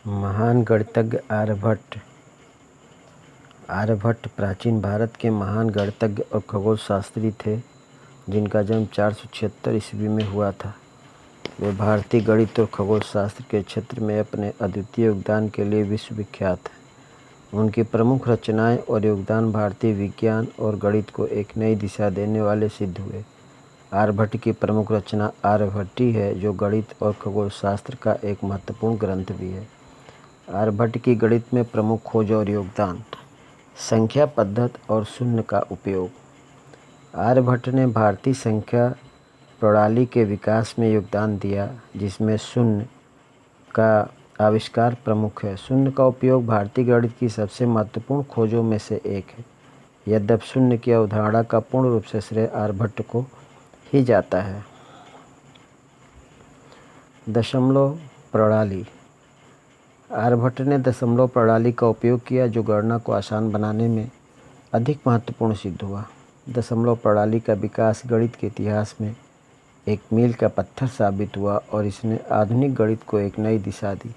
महान गणितज्ञ आर्यभट्ट प्राचीन भारत के महान गणितज्ञ और खगोलशास्त्री थे, जिनका जन्म 476 ईस्वी में हुआ था। वे भारतीय गणित और खगोलशास्त्र के क्षेत्र में अपने अद्वितीय योगदान के लिए विश्वविख्यात हैं। उनकी प्रमुख रचनाएं और योगदान भारतीय विज्ञान और गणित को एक नई दिशा देने वाले सिद्ध हुए। आर्यभट्ट की प्रमुख रचना आर्यभट्टी है, जो गणित और खगोलशास्त्र का एक महत्वपूर्ण ग्रंथ भी है। आर्यभट्ट की गणित में प्रमुख खोज और योगदान: संख्या पद्धति और शून्य का उपयोग। आर्यभट्ट ने भारतीय संख्या प्रणाली के विकास में योगदान दिया, जिसमें शून्य का आविष्कार प्रमुख है। शून्य का उपयोग भारतीय गणित की सबसे महत्वपूर्ण खोजों में से एक है। यद्यपि शून्य की अवधारणा का पूर्ण रूप से श्रेय आर्यभट्ट को ही जाता है। दशमलव प्रणाली। आर्यभट्ट ने दशमलव प्रणाली का उपयोग किया, जो गणना को आसान बनाने में अधिक महत्वपूर्ण सिद्ध हुआ। दशमलव प्रणाली का विकास गणित के इतिहास में एक मील का पत्थर साबित हुआ और इसने आधुनिक गणित को एक नई दिशा दी।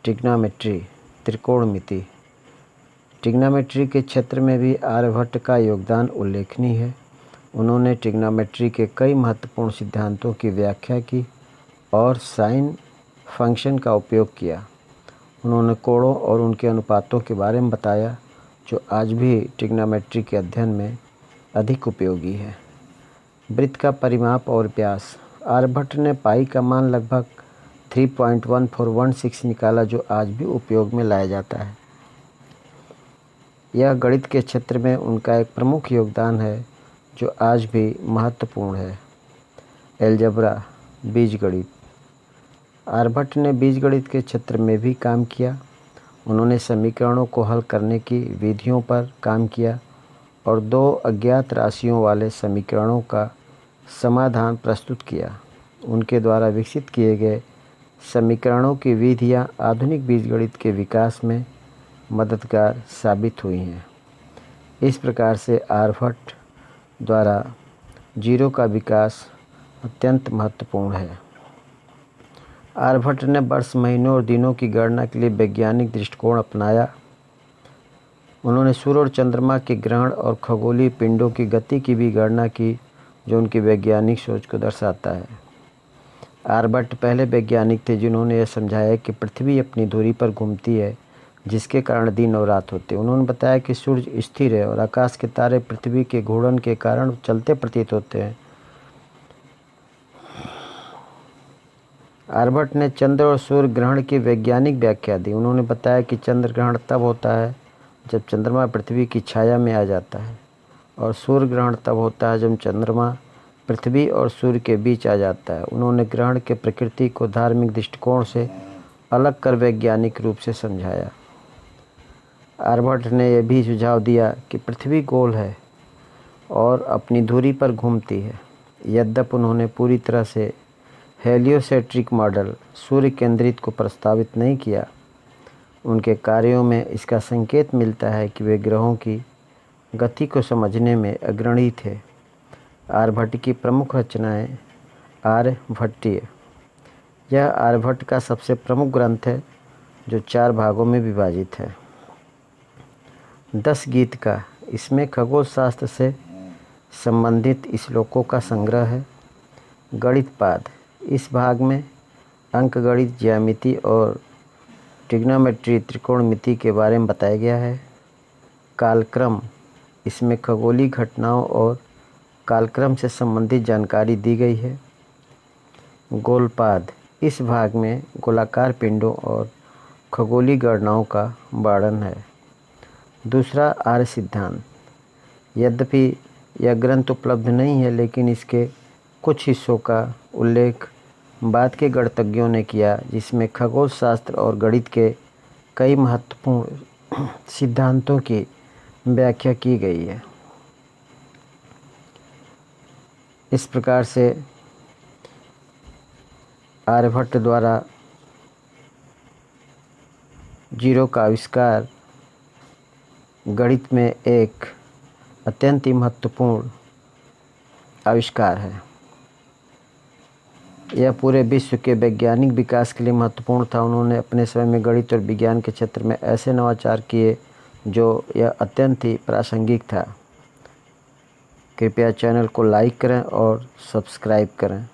ट्रिग्नोमेट्री, त्रिकोणमिति। ट्रिग्नोमेट्री के क्षेत्र में भी आर्यभट्ट का योगदान उल्लेखनीय है। उन्होंने ट्रिग्नोमेट्री के कई महत्वपूर्ण सिद्धांतों की व्याख्या की और साइन फंक्शन का उपयोग किया। उन्होंने कोणों और उनके अनुपातों के बारे में बताया, जो आज भी ट्रिग्नोमेट्री के अध्ययन में अधिक उपयोगी है। वृत्त का परिमाप और व्यास। आर्यभट्ट ने पाई का मान लगभग 3.1416 निकाला, जो आज भी उपयोग में लाया जाता है। यह गणित के क्षेत्र में उनका एक प्रमुख योगदान है, जो आज भी महत्वपूर्ण है। एलजेब्रा, बीजगणित। आर्यभट्ट ने बीजगणित के क्षेत्र में भी काम किया। उन्होंने समीकरणों को हल करने की विधियों पर काम किया और दो अज्ञात राशियों वाले समीकरणों का समाधान प्रस्तुत किया। उनके द्वारा विकसित किए गए समीकरणों की विधियाँ आधुनिक बीजगणित के विकास में मददगार साबित हुई हैं। इस प्रकार से आर्यभट्ट द्वारा जीरो का विकास अत्यंत महत्वपूर्ण है। आर्यभट्ट ने वर्ष, महीनों और दिनों की गणना के लिए वैज्ञानिक दृष्टिकोण अपनाया। उन्होंने सूर्य और चंद्रमा के ग्रहण और खगोलीय पिंडों की गति की भी गणना की, जो उनकी वैज्ञानिक सोच को दर्शाता है। आर्यभट्ट पहले वैज्ञानिक थे जिन्होंने यह समझाया कि पृथ्वी अपनी धुरी पर घूमती है, जिसके कारण दिन और रात होते हैं। उन्होंने बताया कि सूर्य स्थिर है और आकाश के तारे पृथ्वी के घूर्णन के कारण चलते प्रतीत होते हैं। आर्यभट्ट ने चंद्र और सूर्य ग्रहण की वैज्ञानिक व्याख्या दी। उन्होंने बताया कि चंद्र ग्रहण तब होता है जब चंद्रमा पृथ्वी की छाया में आ जाता है, और सूर्य ग्रहण तब होता है जब चंद्रमा पृथ्वी और सूर्य के बीच आ जाता है। उन्होंने ग्रहण के प्रकृति को धार्मिक दृष्टिकोण से अलग कर वैज्ञानिक रूप से समझाया। आर्यभट्ट ने यह भी सुझाव दिया कि पृथ्वी गोल है और अपनी धुरी पर घूमती है। यद्यपि उन्होंने पूरी तरह से हेलियोसेंट्रिक मॉडल, सूर्य केंद्रित को प्रस्तावित नहीं किया, उनके कार्यों में इसका संकेत मिलता है कि वे ग्रहों की गति को समझने में अग्रणी थे। आर्यभट्ट की प्रमुख रचनाएं। आर्यभट्टीय। यह आर्यभट्ट का सबसे प्रमुख ग्रंथ है, जो 4 भागों में विभाजित है। 10 गीत का। इसमें खगोलशास्त्र से संबंधित श्लोकों का संग्रह है। गणितपाद। इस भाग में अंकगणित, ज्यामिति और ट्रिग्नोमेट्री, त्रिकोणमिति के बारे में बताया गया है। कालक्रम। इसमें खगोलीय घटनाओं और कालक्रम से संबंधित जानकारी दी गई है। गोलपाद। इस भाग में गोलाकार पिंडों और खगोलीय गणनाओं का वर्णन है। दूसरा, आर्य सिद्धांत। यद्यपि यह ग्रंथ उपलब्ध नहीं है, लेकिन इसके कुछ हिस्सों का उल्लेख बाद के गणितज्ञों ने किया, जिसमें खगोलशास्त्र और गणित के कई महत्वपूर्ण सिद्धांतों की व्याख्या की गई है। इस प्रकार से आर्यभट्ट द्वारा जीरो का आविष्कार गणित में एक अत्यंत ही महत्वपूर्ण आविष्कार है। यह पूरे विश्व के वैज्ञानिक विकास के लिए महत्वपूर्ण था। उन्होंने अपने समय में गणित और विज्ञान के क्षेत्र में ऐसे नवाचार किए जो यह अत्यंत ही प्रासंगिक था। कृपया चैनल को लाइक करें और सब्सक्राइब करें।